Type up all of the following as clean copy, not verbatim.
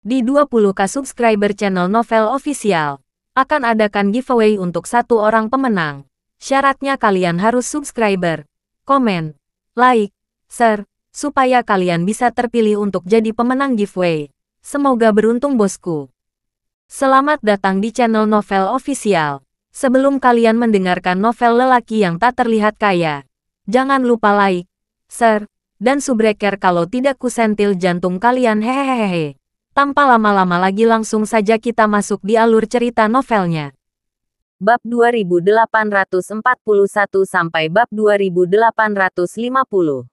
Di 20k subscriber channel Novel Official, akan adakan giveaway untuk satu orang pemenang. Syaratnya kalian harus subscriber, komen, like, share, supaya kalian bisa terpilih untuk jadi pemenang giveaway. Semoga beruntung bosku. Selamat datang di channel Novel Official. Sebelum kalian mendengarkan novel lelaki yang tak terlihat kaya, jangan lupa like, share, dan subbreaker kalau tidak kusentil jantung kalian hehehehe. Tanpa lama-lama lagi langsung saja kita masuk di alur cerita novelnya. Bab 2841 sampai bab 2850.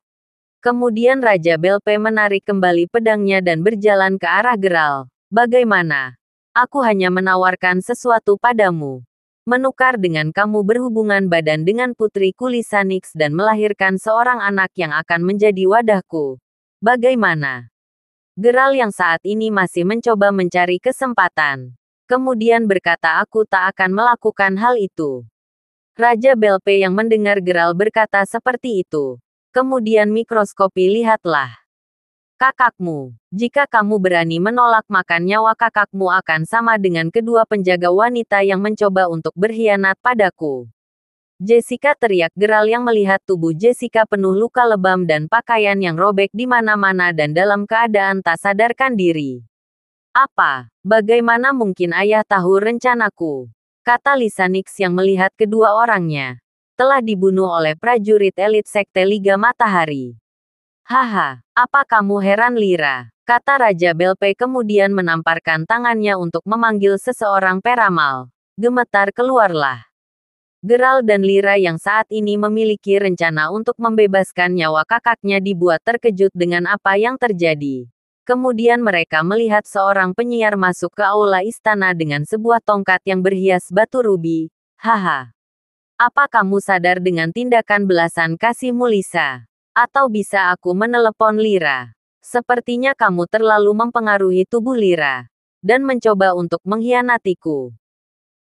Kemudian Raja Belpe menarik kembali pedangnya dan berjalan ke arah Geral. Bagaimana? Aku hanya menawarkan sesuatu padamu. Menukar dengan kamu berhubungan badan dengan putriku Lisanix dan melahirkan seorang anak yang akan menjadi wadahku. Bagaimana? Geral yang saat ini masih mencoba mencari kesempatan. Kemudian berkata aku tak akan melakukan hal itu. Raja Belpe yang mendengar Geral berkata seperti itu. Kemudian mikroskopi lihatlah. Kakakmu. Jika kamu berani menolak makan nyawa kakakmu akan sama dengan kedua penjaga wanita yang mencoba untuk berkhianat padaku. Jessica teriak Geral yang melihat tubuh Jessica penuh luka lebam dan pakaian yang robek di mana-mana dan dalam keadaan tak sadarkan diri. Apa? Bagaimana mungkin ayah tahu rencanaku? Kata Lisanix yang melihat kedua orangnya. Telah dibunuh oleh prajurit elit Sekte Liga Matahari. Haha, apa kamu heran Lira? Kata Raja Belpe kemudian menamparkan tangannya untuk memanggil seseorang peramal. Gemetar keluarlah. Geral dan Lira yang saat ini memiliki rencana untuk membebaskan nyawa kakaknya dibuat terkejut dengan apa yang terjadi. Kemudian mereka melihat seorang penyiar masuk ke aula istana dengan sebuah tongkat yang berhias batu rubi. Haha. Apa kamu sadar dengan tindakan belasan kasihmu Lisa? Atau bisa aku menelepon Lira? Sepertinya kamu terlalu mempengaruhi tubuh Lira. Dan mencoba untuk mengkhianatiku.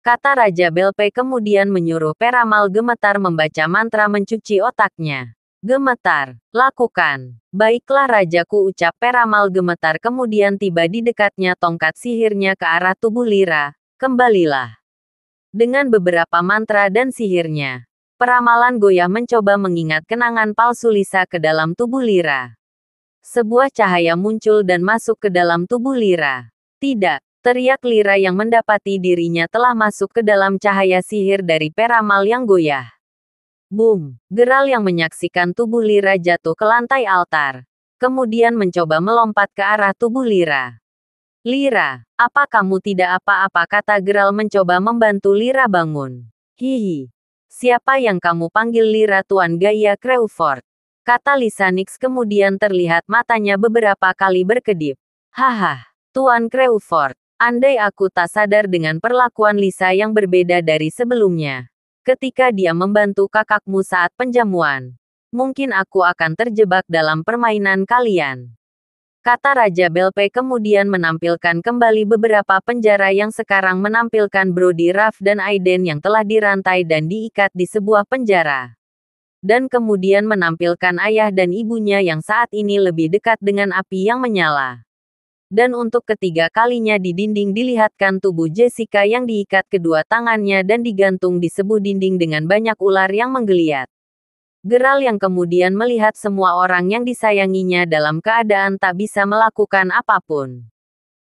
Kata Raja Belpe kemudian menyuruh peramal gemetar membaca mantra mencuci otaknya. Gemetar, lakukan. Baiklah rajaku ucap peramal gemetar kemudian tiba di dekatnya tongkat sihirnya ke arah tubuh Lira. Kembalilah. Dengan beberapa mantra dan sihirnya, peramalan goyah mencoba mengingat kenangan palsu Lisa ke dalam tubuh Lira. Sebuah cahaya muncul dan masuk ke dalam tubuh Lira. Tidak. Teriak Lira yang mendapati dirinya telah masuk ke dalam cahaya sihir dari peramal yang goyah. Boom! Geral yang menyaksikan tubuh Lira jatuh ke lantai altar. Kemudian mencoba melompat ke arah tubuh Lira. Lira, apa kamu tidak apa-apa kata Geral mencoba membantu Lira bangun. Hihi. Siapa yang kamu panggil Lira Tuan Gaia Crewford? Kata Lisanix kemudian terlihat matanya beberapa kali berkedip. Haha, Tuan Crewford. Andai aku tak sadar dengan perlakuan Lisa yang berbeda dari sebelumnya. Ketika dia membantu kakakmu saat penjamuan. Mungkin aku akan terjebak dalam permainan kalian. Kata Raja Belpe kemudian menampilkan kembali beberapa penjara yang sekarang menampilkan Brody Ruff dan Aiden yang telah dirantai dan diikat di sebuah penjara. Dan kemudian menampilkan ayah dan ibunya yang saat ini lebih dekat dengan api yang menyala. Dan untuk ketiga kalinya di dinding dilihatkan tubuh Jessica yang diikat kedua tangannya dan digantung di sebuah dinding dengan banyak ular yang menggeliat. Geral yang kemudian melihat semua orang yang disayanginya dalam keadaan tak bisa melakukan apapun.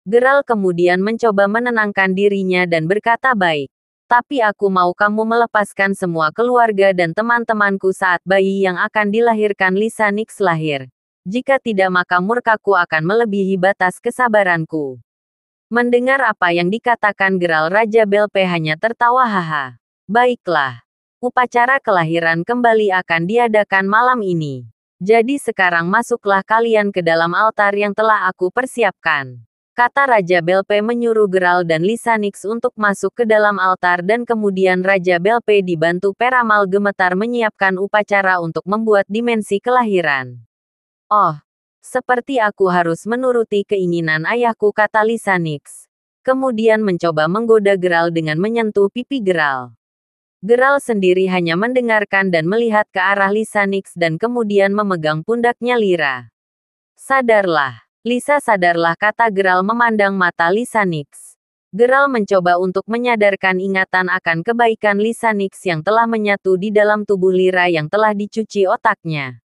Geral kemudian mencoba menenangkan dirinya dan berkata baik. Tapi aku mau kamu melepaskan semua keluarga dan teman-temanku saat bayi yang akan dilahirkan Lisanix lahir. Jika tidak maka murkaku akan melebihi batas kesabaranku. Mendengar apa yang dikatakan Geral Raja Belpe hanya tertawa haha. Baiklah. Upacara kelahiran kembali akan diadakan malam ini. Jadi sekarang masuklah kalian ke dalam altar yang telah aku persiapkan. Kata Raja Belpe menyuruh Geral dan Lisanix untuk masuk ke dalam altar dan kemudian Raja Belpe dibantu peramal gemetar menyiapkan upacara untuk membuat dimensi kelahiran. Oh, seperti aku harus menuruti keinginan ayahku kata Lisanix. Kemudian mencoba menggoda Geral dengan menyentuh pipi Geral. Geral sendiri hanya mendengarkan dan melihat ke arah Lisanix dan kemudian memegang pundaknya Lira. Sadarlah. Lisa sadarlah, kata Geralt memandang mata Lisa Nix. Geralt mencoba untuk menyadarkan ingatan akan kebaikan Lisa Nix yang telah menyatu di dalam tubuh Lyra yang telah dicuci otaknya.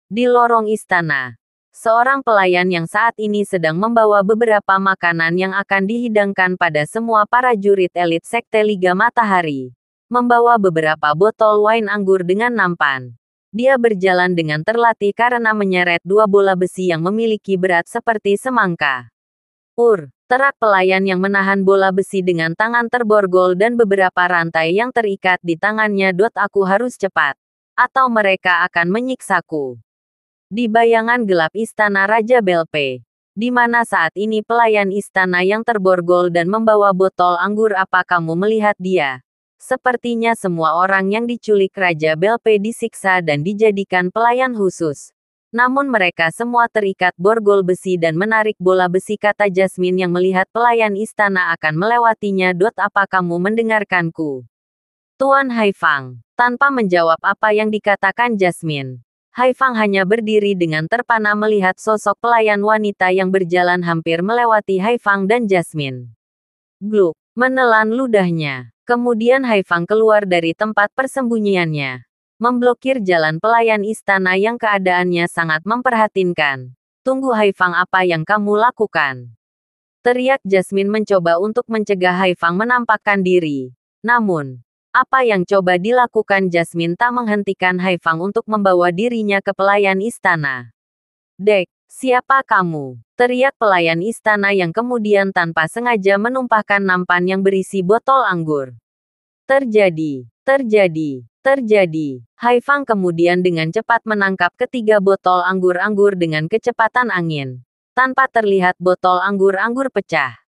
Di lorong istana, seorang pelayan yang saat ini sedang membawa beberapa makanan yang akan dihidangkan pada semua para jurid elit Sekte Liga Matahari, membawa beberapa botol wine anggur dengan nampan. Dia berjalan dengan terlatih karena menyeret dua bola besi yang memiliki berat seperti semangka. Terak pelayan yang menahan bola besi dengan tangan terborgol dan beberapa rantai yang terikat di tangannya. Aku harus cepat, atau mereka akan menyiksaku. Di bayangan gelap istana Raja Belpe, di mana saat ini pelayan istana yang terborgol dan membawa botol anggur. Apa kamu melihat dia? Sepertinya semua orang yang diculik Raja Belpe disiksa dan dijadikan pelayan khusus. Namun mereka semua terikat borgol besi dan menarik bola besi, kata Jasmine yang melihat pelayan istana akan melewatinya. Apa kamu mendengarkanku? Tuan Haifang. Tanpa menjawab apa yang dikatakan Jasmine, Haifang hanya berdiri dengan terpana melihat sosok pelayan wanita yang berjalan hampir melewati Haifang dan Jasmine. Gluk, menelan ludahnya. Kemudian Haifang keluar dari tempat persembunyiannya, memblokir jalan pelayan istana yang keadaannya sangat memprihatinkan. Tunggu Haifang, apa yang kamu lakukan? Teriak Jasmine mencoba untuk mencegah Haifang menampakkan diri. Namun, apa yang coba dilakukan Jasmine tak menghentikan Haifang untuk membawa dirinya ke pelayan istana. Dek, siapa kamu? Teriak pelayan istana yang kemudian tanpa sengaja menumpahkan nampan yang berisi botol anggur. Terjadi. Haifang kemudian dengan cepat menangkap ketiga botol anggur-anggur dengan kecepatan angin. Tanpa terlihat botol anggur-anggur pecah.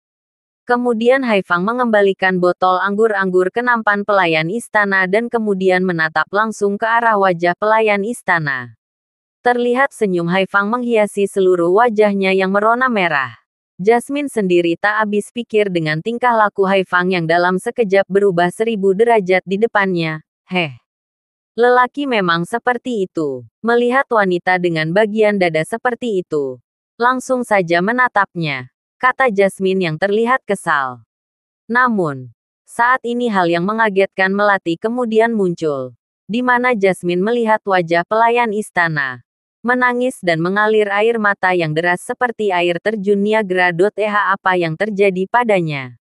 Kemudian Haifang mengembalikan botol anggur-anggur ke nampan pelayan istana dan kemudian menatap langsung ke arah wajah pelayan istana. Terlihat senyum Haifang menghiasi seluruh wajahnya yang merona merah. Jasmine sendiri tak habis pikir dengan tingkah laku Haifang yang dalam sekejap berubah 1000 derajat di depannya. Lelaki memang seperti itu. Melihat wanita dengan bagian dada seperti itu, langsung saja menatapnya, kata Jasmine yang terlihat kesal. Namun, saat ini hal yang mengagetkan melati kemudian muncul, di mana Jasmine melihat wajah pelayan istana menangis dan mengalir air mata yang deras seperti air terjun Niagara. Apa yang terjadi padanya?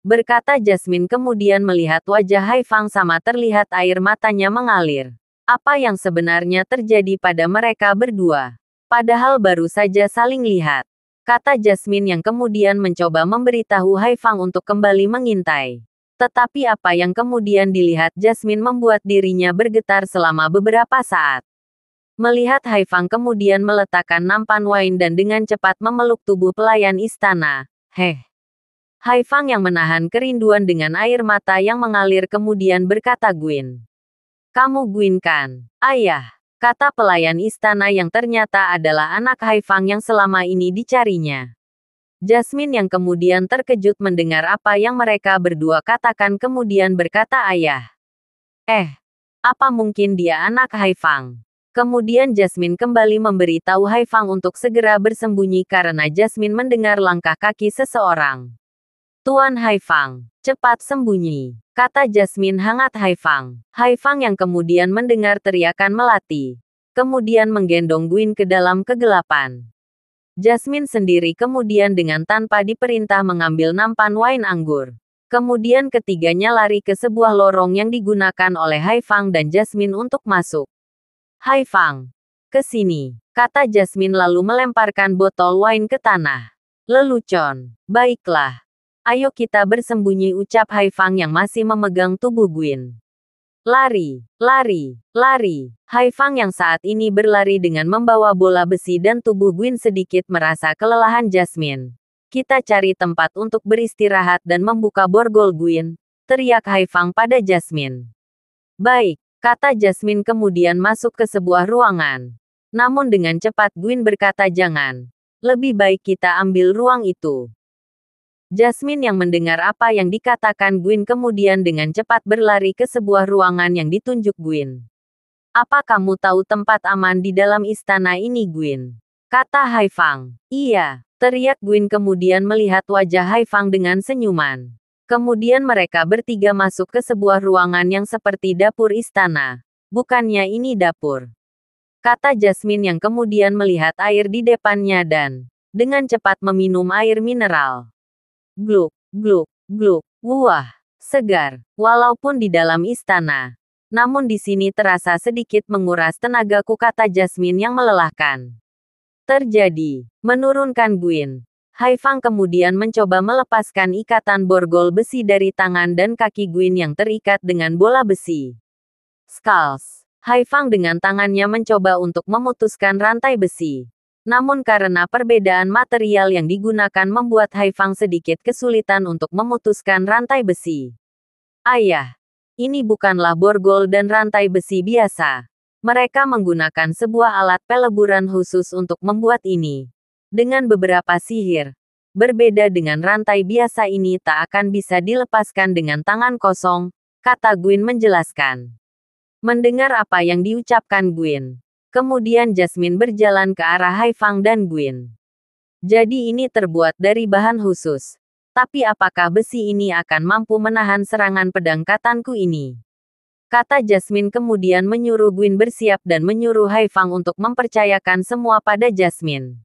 Berkata Jasmine kemudian melihat wajah Haifang sama terlihat air matanya mengalir. Apa yang sebenarnya terjadi pada mereka berdua? Padahal baru saja saling lihat. Kata Jasmine yang kemudian mencoba memberitahu Haifang untuk kembali mengintai. Tetapi apa yang kemudian dilihat Jasmine membuat dirinya bergetar selama beberapa saat. Melihat Haifang kemudian meletakkan nampan wine dan dengan cepat memeluk tubuh pelayan istana. Haifang yang menahan kerinduan dengan air mata yang mengalir kemudian berkata, Gwyn. Kamu Gwyn kan? Ayah, kata pelayan istana yang ternyata adalah anak Haifang yang selama ini dicarinya. Jasmine yang kemudian terkejut mendengar apa yang mereka berdua katakan kemudian berkata, ayah. Apa mungkin dia anak Haifang? Kemudian Jasmine kembali memberitahu Haifang untuk segera bersembunyi karena Jasmine mendengar langkah kaki seseorang. Tuan Haifang, cepat sembunyi, kata Jasmine hangat Haifang. Haifang yang kemudian mendengar teriakan melati, kemudian menggendong Gwyn ke dalam kegelapan. Jasmine sendiri kemudian dengan tanpa diperintah mengambil nampan wine anggur. Kemudian ketiganya lari ke sebuah lorong yang digunakan oleh Haifang dan Jasmine untuk masuk. Haifang, ke sini, kata Jasmine lalu melemparkan botol wine ke tanah. Lelucon, baiklah. Ayo kita bersembunyi, ucap Haifang yang masih memegang tubuh Gwyn. Lari. Haifang yang saat ini berlari dengan membawa bola besi dan tubuh Gwyn sedikit merasa kelelahan. Jasmine, kita cari tempat untuk beristirahat dan membuka borgol Gwyn, teriak Haifang pada Jasmine. Baik. Kata Jasmine kemudian masuk ke sebuah ruangan. Namun dengan cepat Gwyn berkata, jangan. Lebih baik kita ambil ruang itu. Jasmine yang mendengar apa yang dikatakan Gwyn kemudian dengan cepat berlari ke sebuah ruangan yang ditunjuk Gwyn. Apa kamu tahu tempat aman di dalam istana ini, Gwyn? kata Haifang. Iya, teriak Gwyn kemudian melihat wajah Haifang dengan senyuman. Kemudian mereka bertiga masuk ke sebuah ruangan yang seperti dapur istana. Bukannya ini dapur, kata Jasmine yang kemudian melihat air di depannya dan dengan cepat meminum air mineral. Gluk, gluk, gluk. Wah, segar. Walaupun di dalam istana, namun di sini terasa sedikit menguras tenagaku, kata Jasmine yang melelahkan. Terjadi. Menurunkan Gwyn. Haifang kemudian mencoba melepaskan ikatan borgol besi dari tangan dan kaki Gwyn yang terikat dengan bola besi. Skulls. Haifang dengan tangannya mencoba untuk memutuskan rantai besi. Namun karena perbedaan material yang digunakan membuat Haifang sedikit kesulitan untuk memutuskan rantai besi. Ayah, ini bukanlah borgol dan rantai besi biasa. Mereka menggunakan sebuah alat peleburan khusus untuk membuat ini. Dengan beberapa sihir, berbeda dengan rantai biasa ini tak akan bisa dilepaskan dengan tangan kosong, kata Gwyn menjelaskan. Mendengar apa yang diucapkan Gwyn, kemudian Jasmine berjalan ke arah Haifang dan Gwyn. Jadi ini terbuat dari bahan khusus. Tapi apakah besi ini akan mampu menahan serangan pedang katanku ini? Kata Jasmine kemudian menyuruh Gwyn bersiap dan menyuruh Haifang untuk mempercayakan semua pada Jasmine.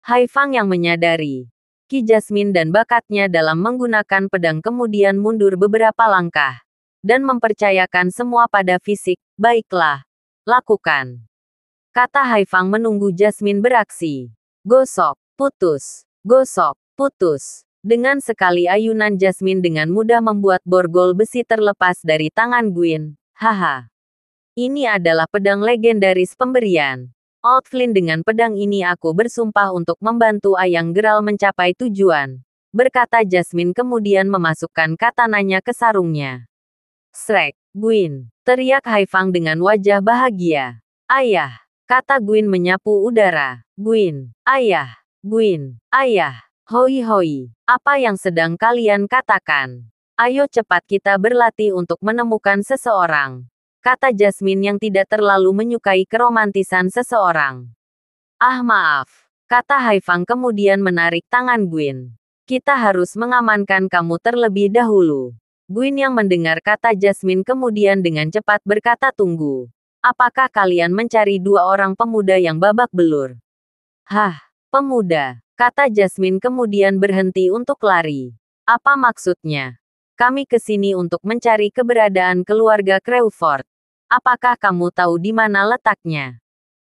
Haifang yang menyadari Ki Jasmine dan bakatnya dalam menggunakan pedang kemudian mundur beberapa langkah dan mempercayakan semua pada fisik. Baiklah, lakukan, kata Haifang menunggu Jasmine beraksi. Gosok, putus, gosok, putus. Dengan sekali ayunan Jasmine dengan mudah membuat borgol besi terlepas dari tangan Gwyn. Haha. Ini adalah pedang legendaris pemberian Old Flynn. Dengan pedang ini aku bersumpah untuk membantu Ayang Geral mencapai tujuan, berkata Jasmine kemudian memasukkan katananya ke sarungnya. Shrek, Gwyn, teriak Haifang dengan wajah bahagia. Ayah, kata Gwyn menyapu udara. Gwyn, ayah, Gwyn, ayah. Hoi hoi, apa yang sedang kalian katakan? Ayo cepat kita berlatih untuk menemukan seseorang, kata Jasmine yang tidak terlalu menyukai keromantisan seseorang. Ah maaf, kata Haifang kemudian menarik tangan Gwyn. Kita harus mengamankan kamu terlebih dahulu. Gwyn yang mendengar kata Jasmine kemudian dengan cepat berkata, tunggu. Apakah kalian mencari dua orang pemuda yang babak belur? Hah, pemuda, kata Jasmine kemudian berhenti untuk lari. Apa maksudnya? Kami kesini untuk mencari keberadaan keluarga Crawford. Apakah kamu tahu di mana letaknya?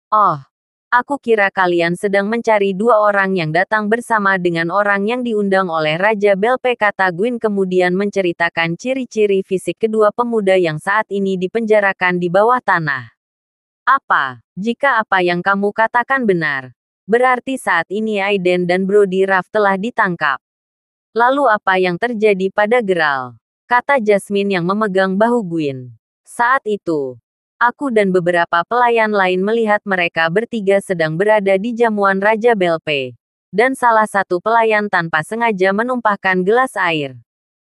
Oh, aku kira kalian sedang mencari dua orang yang datang bersama dengan orang yang diundang oleh Raja Belpe, kata Gwyn kemudian menceritakan ciri-ciri fisik kedua pemuda yang saat ini dipenjarakan di bawah tanah. Apa, jika apa yang kamu katakan benar? Berarti saat ini Aiden dan Brody Ruff telah ditangkap. Lalu apa yang terjadi pada Geral? Kata Jasmine yang memegang bahu Gwyn. Saat itu, aku dan beberapa pelayan lain melihat mereka bertiga sedang berada di jamuan Raja Belpe. Dan salah satu pelayan tanpa sengaja menumpahkan gelas air.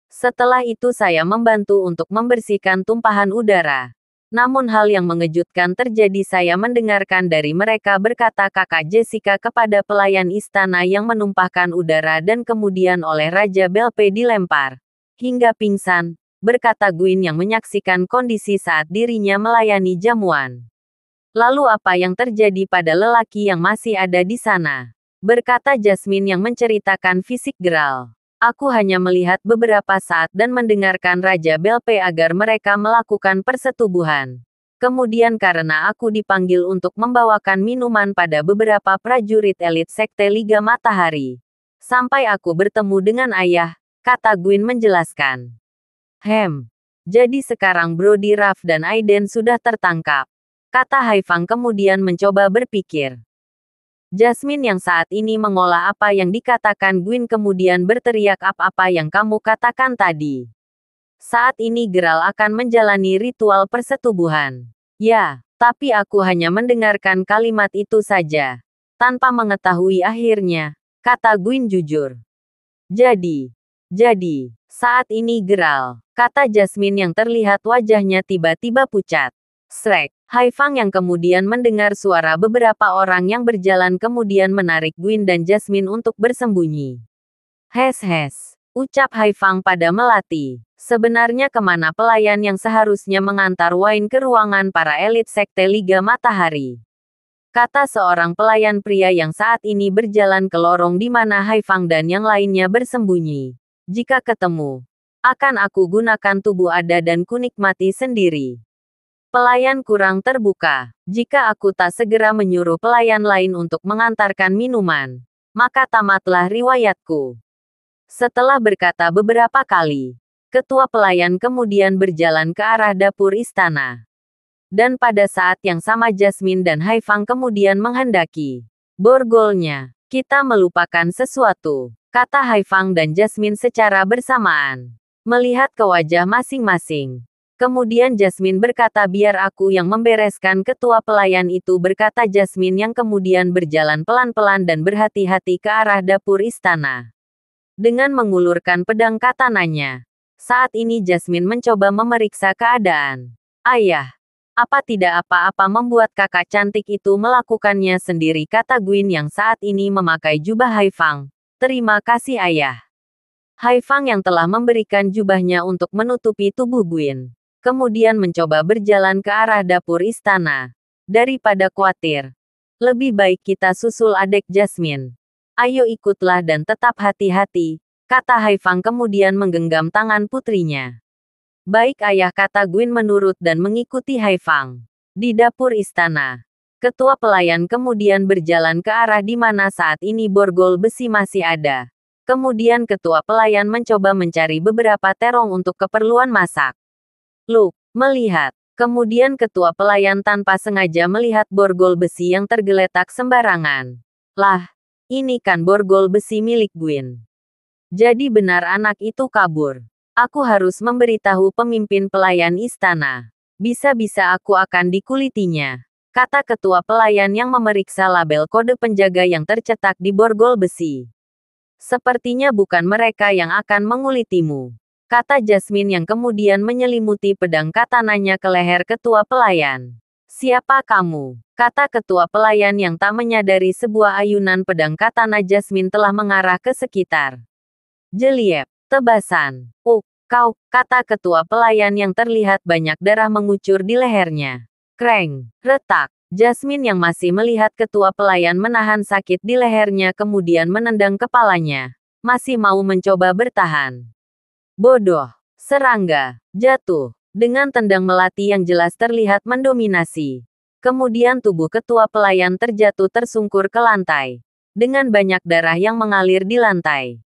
Setelah itu saya membantu untuk membersihkan tumpahan udara. Namun hal yang mengejutkan terjadi, saya mendengarkan dari mereka, berkata kakak Jessica kepada pelayan istana yang menumpahkan udara dan kemudian oleh Raja Belpe dilempar hingga pingsan, berkata Gwyn yang menyaksikan kondisi saat dirinya melayani jamuan. Lalu apa yang terjadi pada lelaki yang masih ada di sana? Berkata Jasmine yang menceritakan fisik Geral. Aku hanya melihat beberapa saat dan mendengarkan Raja Belpe agar mereka melakukan persetubuhan. Kemudian karena aku dipanggil untuk membawakan minuman pada beberapa prajurit elit Sekte Liga Matahari. Sampai aku bertemu dengan ayah, kata Gwyn menjelaskan. Jadi sekarang Brody Ruff dan Aiden sudah tertangkap, kata Haifang kemudian mencoba berpikir. Jasmine yang saat ini mengolah apa yang dikatakan Gwyn kemudian berteriak, apa yang kamu katakan tadi? Saat ini Geral akan menjalani ritual persetubuhan. Ya, tapi aku hanya mendengarkan kalimat itu saja, tanpa mengetahui akhirnya, kata Gwyn jujur. Jadi, saat ini Geral, kata Jasmine yang terlihat wajahnya tiba-tiba pucat. Shrek. Haifang yang kemudian mendengar suara beberapa orang yang berjalan kemudian menarik Gwyn dan Jasmine untuk bersembunyi. Hes, ucap Haifang pada Melati. Sebenarnya kemana pelayan yang seharusnya mengantar Wayne ke ruangan para elit Sekte Liga Matahari? Kata seorang pelayan pria yang saat ini berjalan ke lorong di mana Haifang dan yang lainnya bersembunyi. Jika ketemu, akan aku gunakan tubuh Ada dan kunikmati sendiri. Pelayan kurang terbuka. Jika aku tak segera menyuruh pelayan lain untuk mengantarkan minuman, maka tamatlah riwayatku. Setelah berkata beberapa kali, ketua pelayan kemudian berjalan ke arah dapur istana. Dan pada saat yang sama Jasmine dan Haifang kemudian menghendaki borgolnya. Kita melupakan sesuatu, kata Haifang dan Jasmine secara bersamaan. Melihat ke wajah masing-masing. Kemudian Jasmine berkata biar aku yang membereskan ketua pelayan itu berkata Jasmine yang kemudian berjalan pelan-pelan dan berhati-hati ke arah dapur istana. Dengan mengulurkan pedang katananya. Saat ini Jasmine mencoba memeriksa keadaan. Ayah, apa tidak apa-apa membuat kakak cantik itu melakukannya sendiri kata Gwyn yang saat ini memakai jubah Haifang. Terima kasih ayah. Haifang yang telah memberikan jubahnya untuk menutupi tubuh Gwyn. Kemudian mencoba berjalan ke arah dapur istana. Daripada khawatir. Lebih baik kita susul adik Jasmine. Ayo ikutlah dan tetap hati-hati, kata Haifang kemudian menggenggam tangan putrinya. Baik ayah kata Gwyn menurut dan mengikuti Haifang. Di dapur istana. Ketua pelayan kemudian berjalan ke arah di mana saat ini borgol besi masih ada. Kemudian ketua pelayan mencoba mencari beberapa terong untuk keperluan masak. Luke melihat. Kemudian ketua pelayan tanpa sengaja melihat borgol besi yang tergeletak sembarangan. Lah, ini kan borgol besi milik Gwyn. Jadi benar anak itu kabur. Aku harus memberitahu pemimpin pelayan istana. Bisa-bisa aku akan dikulitinya. Kata ketua pelayan yang memeriksa label kode penjaga yang tercetak di borgol besi. Sepertinya bukan mereka yang akan mengulitimu. Kata Jasmine yang kemudian menyelimuti pedang katananya ke leher ketua pelayan. Siapa kamu? Kata ketua pelayan yang tak menyadari sebuah ayunan pedang katana Jasmine telah mengarah ke sekitar. Jeliep, tebasan. Kau, kata ketua pelayan yang terlihat banyak darah mengucur di lehernya. Kreng, retak. Jasmine yang masih melihat ketua pelayan menahan sakit di lehernya kemudian menendang kepalanya. Masih mau mencoba bertahan. Bodoh, serangga, jatuh, dengan tendang melati yang jelas terlihat mendominasi. Kemudian tubuh ketua pelayan terjatuh tersungkur ke lantai. Dengan banyak darah yang mengalir di lantai.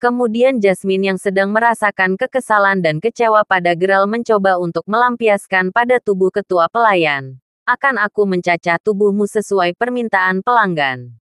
Kemudian Jasmine yang sedang merasakan kekesalan dan kecewa pada Geralt mencoba untuk melampiaskan pada tubuh ketua pelayan. Akan aku mencacah tubuhmu sesuai permintaan pelanggan.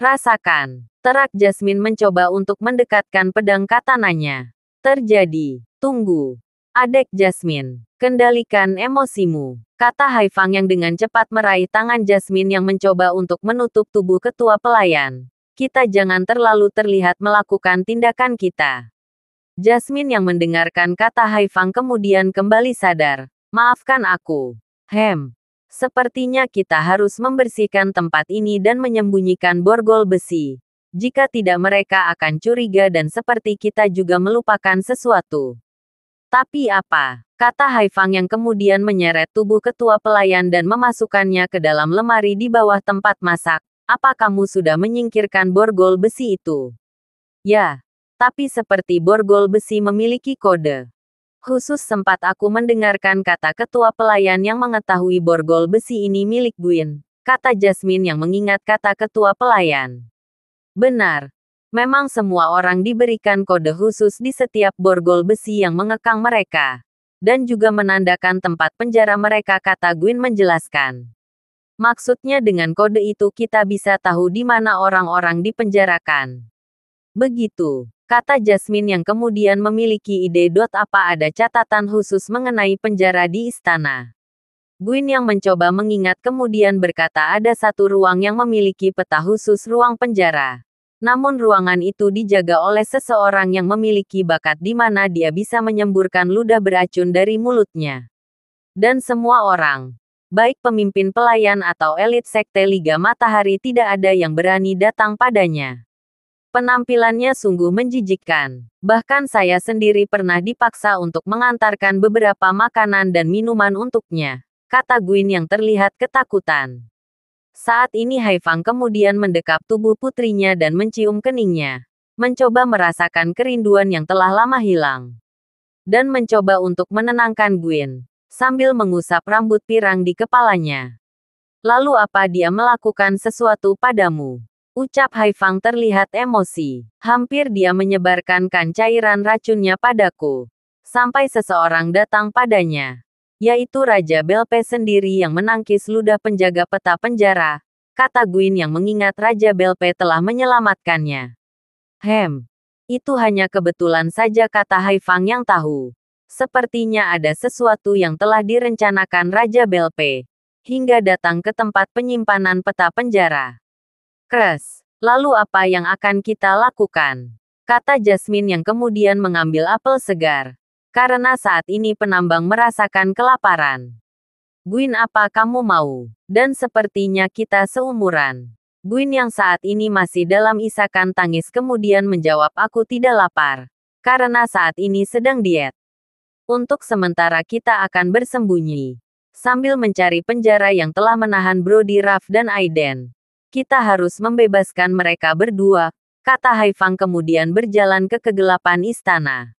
Rasakan, terak Jasmine mencoba untuk mendekatkan pedang katananya. Terjadi. Tunggu. Adek Jasmine. Kendalikan emosimu. Kata Haifang yang dengan cepat meraih tangan Jasmine yang mencoba untuk menutup tubuh ketua pelayan. Kita jangan terlalu terlihat melakukan tindakan kita. Jasmine yang mendengarkan kata Haifang kemudian kembali sadar. Maafkan aku. Sepertinya kita harus membersihkan tempat ini dan menyembunyikan borgol besi. Jika tidak mereka akan curiga dan seperti kita juga melupakan sesuatu. Tapi apa? Kata Haifang yang kemudian menyeret tubuh ketua pelayan dan memasukkannya ke dalam lemari di bawah tempat masak. Apa kamu sudah menyingkirkan borgol besi itu? Ya. Tapi seperti borgol besi memiliki kode. Khusus sempat aku mendengarkan kata ketua pelayan yang mengetahui borgol besi ini milik Gwyn. Kata Jasmine yang mengingat kata ketua pelayan. Benar. Memang semua orang diberikan kode khusus di setiap borgol besi yang mengekang mereka. Dan juga menandakan tempat penjara mereka kata Gwyn menjelaskan. Maksudnya dengan kode itu kita bisa tahu di mana orang-orang dipenjarakan. Begitu. Kata Jasmine yang kemudian memiliki ide. Apa ada catatan khusus mengenai penjara di istana? Gwyn yang mencoba mengingat kemudian berkata ada satu ruang yang memiliki peta khusus ruang penjara. Namun ruangan itu dijaga oleh seseorang yang memiliki bakat di mana dia bisa menyemburkan ludah beracun dari mulutnya. Dan semua orang, baik pemimpin pelayan atau elit sekte Liga Matahari, tidak ada yang berani datang padanya. Penampilannya sungguh menjijikkan. Bahkan saya sendiri pernah dipaksa untuk mengantarkan beberapa makanan dan minuman untuknya, kata Gwyn yang terlihat ketakutan. Saat ini Haifang kemudian mendekap tubuh putrinya dan mencium keningnya, mencoba merasakan kerinduan yang telah lama hilang. Dan mencoba untuk menenangkan Gwyn, sambil mengusap rambut pirang di kepalanya. Lalu apa dia melakukan sesuatu padamu? Ucap Haifang terlihat emosi. Hampir dia menyebarkan cairan racunnya padaku. Sampai seseorang datang padanya. Yaitu Raja Belpe sendiri yang menangkis ludah penjaga peta penjara, kata Gwyn yang mengingat Raja Belpe telah menyelamatkannya. Itu hanya kebetulan saja, kata Haifang yang tahu. Sepertinya ada sesuatu yang telah direncanakan Raja Belpe, hingga datang ke tempat penyimpanan peta penjara. Kres, lalu apa yang akan kita lakukan? Kata Jasmine yang kemudian mengambil apel segar. Karena saat ini penambang merasakan kelaparan. Gwyn, apa kamu mau? Dan sepertinya kita seumuran. Gwyn yang saat ini masih dalam isakan tangis kemudian menjawab, aku tidak lapar. Karena saat ini sedang diet. Untuk sementara kita akan bersembunyi. Sambil mencari penjara yang telah menahan Brody, Ruff dan Aiden. Kita harus membebaskan mereka berdua, kata Haifang kemudian berjalan ke kegelapan istana.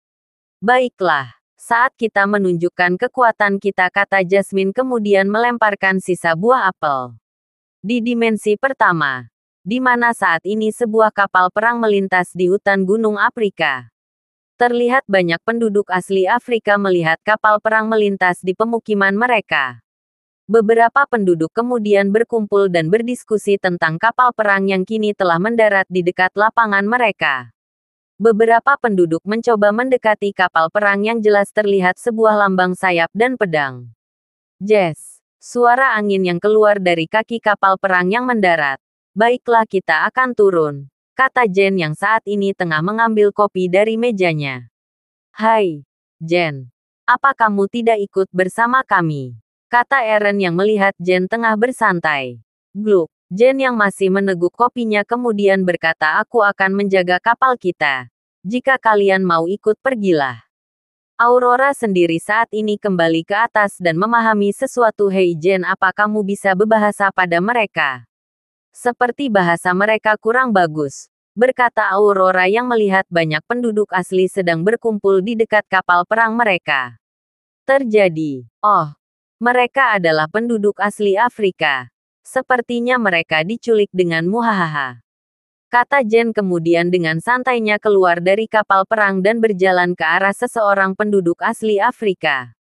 Baiklah, saat kita menunjukkan kekuatan kita, kata Jasmine kemudian melemparkan sisa buah apel. Di dimensi pertama, di mana saat ini sebuah kapal perang melintas di hutan Gunung Afrika. Terlihat banyak penduduk asli Afrika melihat kapal perang melintas di pemukiman mereka. Beberapa penduduk kemudian berkumpul dan berdiskusi tentang kapal perang yang kini telah mendarat di dekat lapangan mereka. Beberapa penduduk mencoba mendekati kapal perang yang jelas terlihat sebuah lambang sayap dan pedang. Jess, suara angin yang keluar dari kaki kapal perang yang mendarat. Baiklah, kita akan turun, kata Jen yang saat ini tengah mengambil kopi dari mejanya. Hai, Jen. Apa kamu tidak ikut bersama kami? Kata Eren yang melihat Jen tengah bersantai. Gluk. Jen yang masih meneguk kopinya kemudian berkata, aku akan menjaga kapal kita. Jika kalian mau ikut, pergilah. Aurora sendiri saat ini kembali ke atas dan memahami sesuatu. Hei Jen, apa kamu bisa berbahasa pada mereka? Seperti bahasa mereka kurang bagus, berkata Aurora yang melihat banyak penduduk asli sedang berkumpul di dekat kapal perang mereka. Terjadi. Oh, mereka adalah penduduk asli Afrika. Sepertinya mereka diculik dengan muhahaha. Kata Jen kemudian dengan santainya keluar dari kapal perang dan berjalan ke arah seseorang penduduk asli Afrika.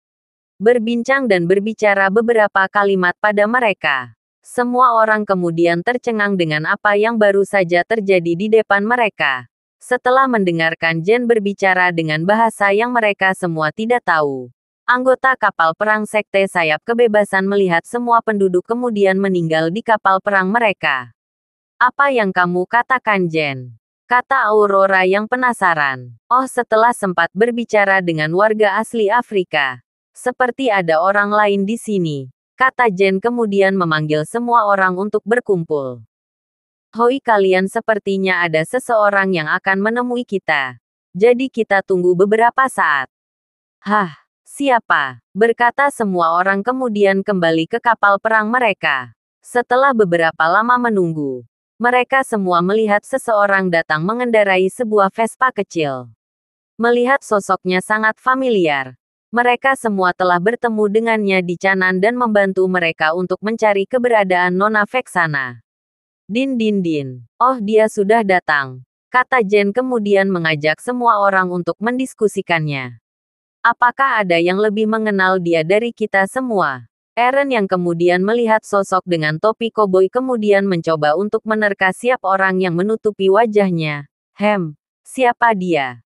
Berbincang dan berbicara beberapa kalimat pada mereka. Semua orang kemudian tercengang dengan apa yang baru saja terjadi di depan mereka. Setelah mendengarkan Jen berbicara dengan bahasa yang mereka semua tidak tahu. Anggota kapal perang Sekte Sayap Kebebasan melihat semua penduduk kemudian meninggal di kapal perang mereka. Apa yang kamu katakan, Jen? Kata Aurora yang penasaran. Oh, setelah sempat berbicara dengan warga asli Afrika. Seperti ada orang lain di sini. Kata Jen kemudian memanggil semua orang untuk berkumpul. Hoi, kalian sepertinya ada seseorang yang akan menemui kita. Jadi kita tunggu beberapa saat. Hah? Siapa? Berkata semua orang kemudian kembali ke kapal perang mereka. Setelah beberapa lama menunggu, mereka semua melihat seseorang datang mengendarai sebuah Vespa kecil. Melihat sosoknya sangat familiar, mereka semua telah bertemu dengannya di Canan dan membantu mereka untuk mencari keberadaan Nona Vexana. Din din din. Oh, dia sudah datang, kata Jen kemudian mengajak semua orang untuk mendiskusikannya. Apakah ada yang lebih mengenal dia dari kita semua? Eren yang kemudian melihat sosok dengan topi koboi kemudian mencoba untuk menerka siapa orang yang menutupi wajahnya. Siapa dia?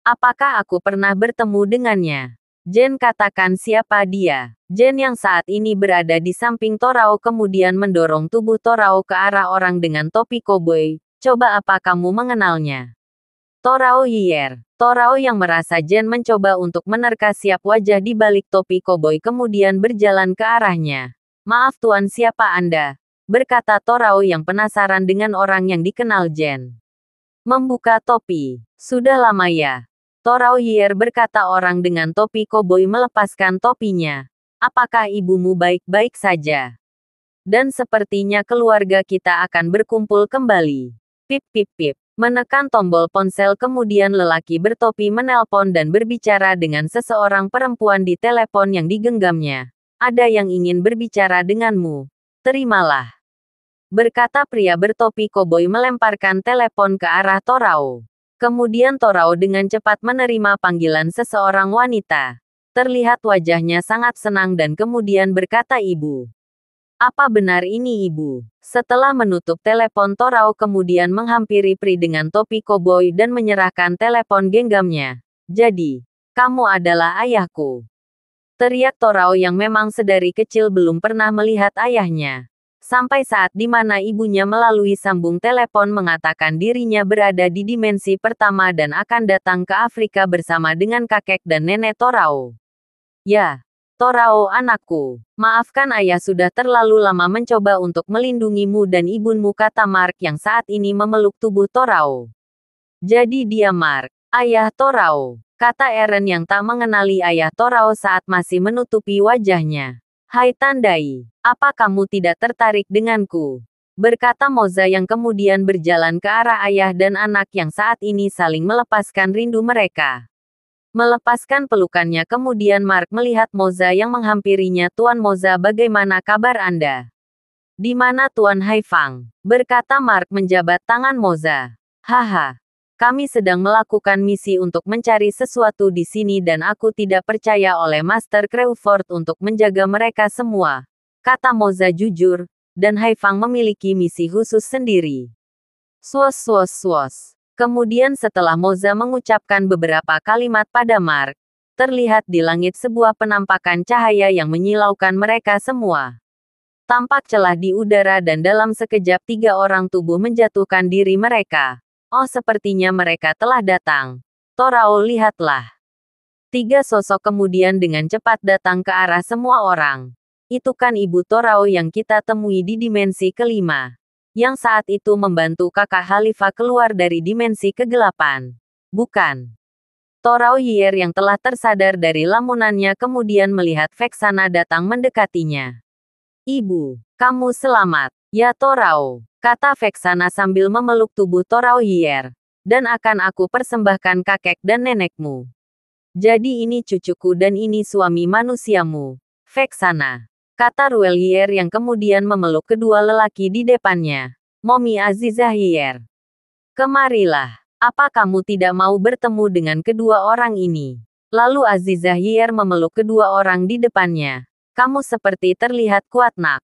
Apakah aku pernah bertemu dengannya? Jen katakan siapa dia. Jen yang saat ini berada di samping Torao kemudian mendorong tubuh Torao ke arah orang dengan topi koboi. Coba apa kamu mengenalnya? Torao Yier. Torao yang merasa Jen mencoba untuk menerka siap wajah di balik topi koboi kemudian berjalan ke arahnya. Maaf tuan, siapa Anda? Berkata Torao yang penasaran dengan orang yang dikenal Jen. Membuka topi. Sudah lama ya? Torao Yier, berkata orang dengan topi koboi melepaskan topinya. Apakah ibumu baik-baik saja? Dan sepertinya keluarga kita akan berkumpul kembali. Pip pip pip. Menekan tombol ponsel kemudian lelaki bertopi menelpon dan berbicara dengan seseorang perempuan di telepon yang digenggamnya. Ada yang ingin berbicara denganmu. Terimalah. Berkata pria bertopi koboi melemparkan telepon ke arah Torao. Kemudian Torao dengan cepat menerima panggilan seseorang wanita. Terlihat wajahnya sangat senang dan kemudian berkata, ibu. Apa benar ini ibu? Setelah menutup telepon Torao kemudian menghampiri Pri dengan topi koboi dan menyerahkan telepon genggamnya. Jadi, kamu adalah ayahku. Teriak Torao yang memang sedari kecil belum pernah melihat ayahnya. Sampai saat di mana ibunya melalui sambung telepon mengatakan dirinya berada di dimensi pertama dan akan datang ke Afrika bersama dengan kakek dan nenek Torao. Ya. Torao anakku, maafkan ayah sudah terlalu lama mencoba untuk melindungimu dan ibunmu, kata Mark yang saat ini memeluk tubuh Torao. Jadi dia Mark, ayah Torao, kata Eren yang tak mengenali ayah Torao saat masih menutupi wajahnya. Hai Tandai, apa kamu tidak tertarik denganku? Berkata Moza yang kemudian berjalan ke arah ayah dan anak yang saat ini saling melepaskan rindu mereka. Melepaskan pelukannya kemudian Mark melihat Moza yang menghampirinya. Tuan Moza, bagaimana kabar Anda? Di mana Tuan Haifang? Berkata Mark menjabat tangan Moza. Haha. Kami sedang melakukan misi untuk mencari sesuatu di sini dan aku tidak percaya oleh Master Crawford untuk menjaga mereka semua. Kata Moza jujur, dan Haifang memiliki misi khusus sendiri. Swos swos swos. Kemudian setelah Moza mengucapkan beberapa kalimat pada Mark, terlihat di langit sebuah penampakan cahaya yang menyilaukan mereka semua. Tampak celah di udara dan dalam sekejap 3 orang tubuh menjatuhkan diri mereka. Oh, sepertinya mereka telah datang. Torao, lihatlah. 3 sosok kemudian dengan cepat datang ke arah semua orang. Itu kan ibu Torao yang kita temui di dimensi kelima. Yang saat itu membantu kakak Khalifah keluar dari dimensi kegelapan. Bukan. Torao Yier yang telah tersadar dari lamunannya kemudian melihat Vexana datang mendekatinya. Ibu, kamu selamat. Ya Torao, kata Vexana sambil memeluk tubuh Torao Yier. Dan akan aku persembahkan kakek dan nenekmu. Jadi ini cucuku dan ini suami manusiamu. Vexana. Kata Ruel Yier yang kemudian memeluk kedua lelaki di depannya. Momi Azizah Yier. Kemarilah. Apa kamu tidak mau bertemu dengan kedua orang ini? Lalu Azizah Yier memeluk kedua orang di depannya. Kamu seperti terlihat kuat nak.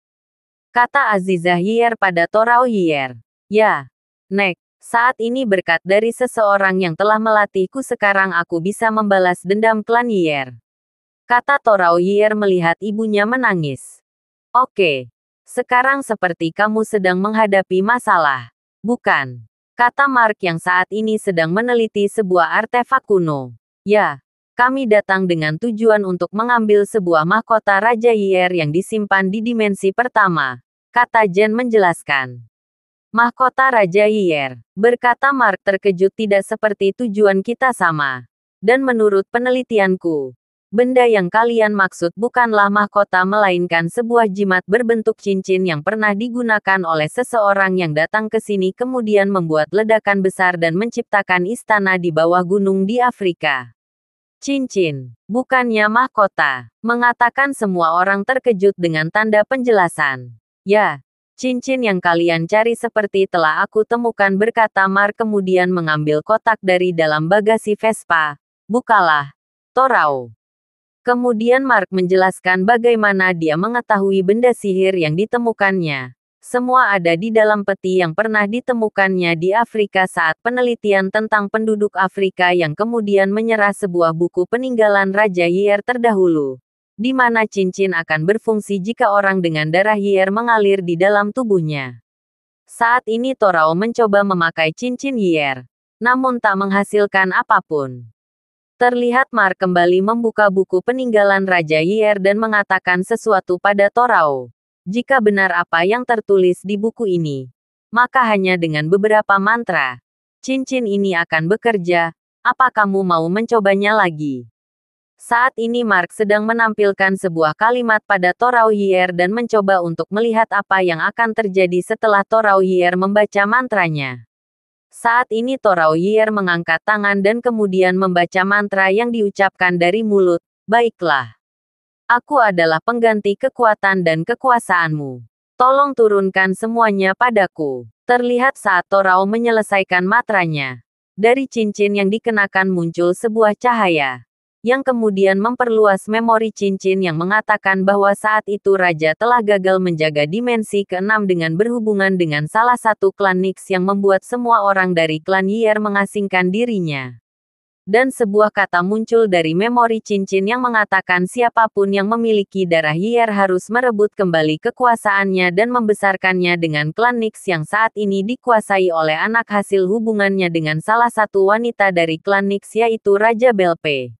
Kata Azizah Yier pada Torao Yier. Ya. Nek. Saat ini berkat dari seseorang yang telah melatihku sekarang aku bisa membalas dendam klan Yier. Kata Torao Yier melihat ibunya menangis. Oke. Sekarang seperti kamu sedang menghadapi masalah. Bukan? Kata Mark yang saat ini sedang meneliti sebuah artefak kuno. Ya. Kami datang dengan tujuan untuk mengambil sebuah mahkota Raja Yier yang disimpan di dimensi pertama. Kata Jen menjelaskan. Mahkota Raja Yier. Berkata Mark terkejut, tidak seperti tujuan kita sama. Dan menurut penelitianku, benda yang kalian maksud bukanlah mahkota melainkan sebuah jimat berbentuk cincin yang pernah digunakan oleh seseorang yang datang ke sini kemudian membuat ledakan besar dan menciptakan istana di bawah gunung di Afrika. Cincin, bukannya mahkota, mengatakan semua orang terkejut dengan tanda penjelasan. Ya, cincin yang kalian cari seperti telah aku temukan, berkata Mark kemudian mengambil kotak dari dalam bagasi Vespa. Bukalah, Torao. Kemudian Mark menjelaskan bagaimana dia mengetahui benda sihir yang ditemukannya. Semua ada di dalam peti yang pernah ditemukannya di Afrika saat penelitian tentang penduduk Afrika yang kemudian menyerah sebuah buku peninggalan Raja Yier terdahulu. Di mana cincin akan berfungsi jika orang dengan darah Yier mengalir di dalam tubuhnya. Saat ini Torao mencoba memakai cincin Yier. namun tak menghasilkan apapun. Terlihat Mark kembali membuka buku peninggalan Raja Yer dan mengatakan sesuatu pada Torao. Jika benar apa yang tertulis di buku ini, maka hanya dengan beberapa mantra, cincin ini akan bekerja. Apa kamu mau mencobanya lagi? Saat ini Mark sedang menampilkan sebuah kalimat pada Torao Yer dan mencoba untuk melihat apa yang akan terjadi setelah Torao Yer membaca mantranya. Saat ini Torao Yer mengangkat tangan dan kemudian membaca mantra yang diucapkan dari mulut. Baiklah. Aku adalah pengganti kekuatan dan kekuasaanmu. Tolong turunkan semuanya padaku. Terlihat saat Torao menyelesaikan mantranya. Dari cincin yang dikenakan muncul sebuah cahaya, yang kemudian memperluas memori cincin yang mengatakan bahwa saat itu Raja telah gagal menjaga dimensi ke-6 dengan berhubungan dengan salah satu klan Nyx yang membuat semua orang dari klan Yer mengasingkan dirinya. Dan sebuah kata muncul dari memori cincin yang mengatakan siapapun yang memiliki darah Yer harus merebut kembali kekuasaannya dan membesarkannya dengan klan Nyx yang saat ini dikuasai oleh anak hasil hubungannya dengan salah satu wanita dari klan Nyx yaitu Raja Belpe.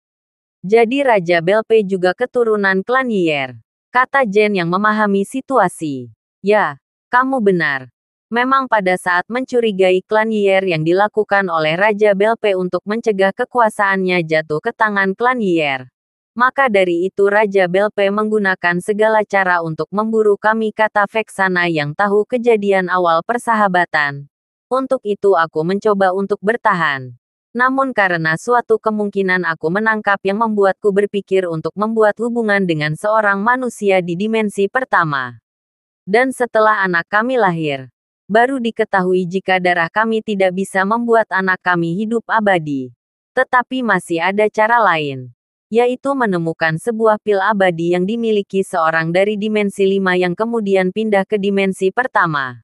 Jadi Raja Belpe juga keturunan klan Yer, kata Jen yang memahami situasi. Ya, kamu benar. Memang pada saat mencurigai klan Yer yang dilakukan oleh Raja Belpe untuk mencegah kekuasaannya jatuh ke tangan klan Yer. Maka dari itu Raja Belpe menggunakan segala cara untuk memburu kami, kata Vexana yang tahu kejadian awal persahabatan. Untuk itu aku mencoba untuk bertahan. Namun karena suatu kemungkinan aku menangkap yang membuatku berpikir untuk membuat hubungan dengan seorang manusia di dimensi pertama. Dan setelah anak kami lahir, baru diketahui jika darah kami tidak bisa membuat anak kami hidup abadi. Tetapi masih ada cara lain, yaitu menemukan sebuah pil abadi yang dimiliki seorang dari dimensi 5 yang kemudian pindah ke dimensi pertama.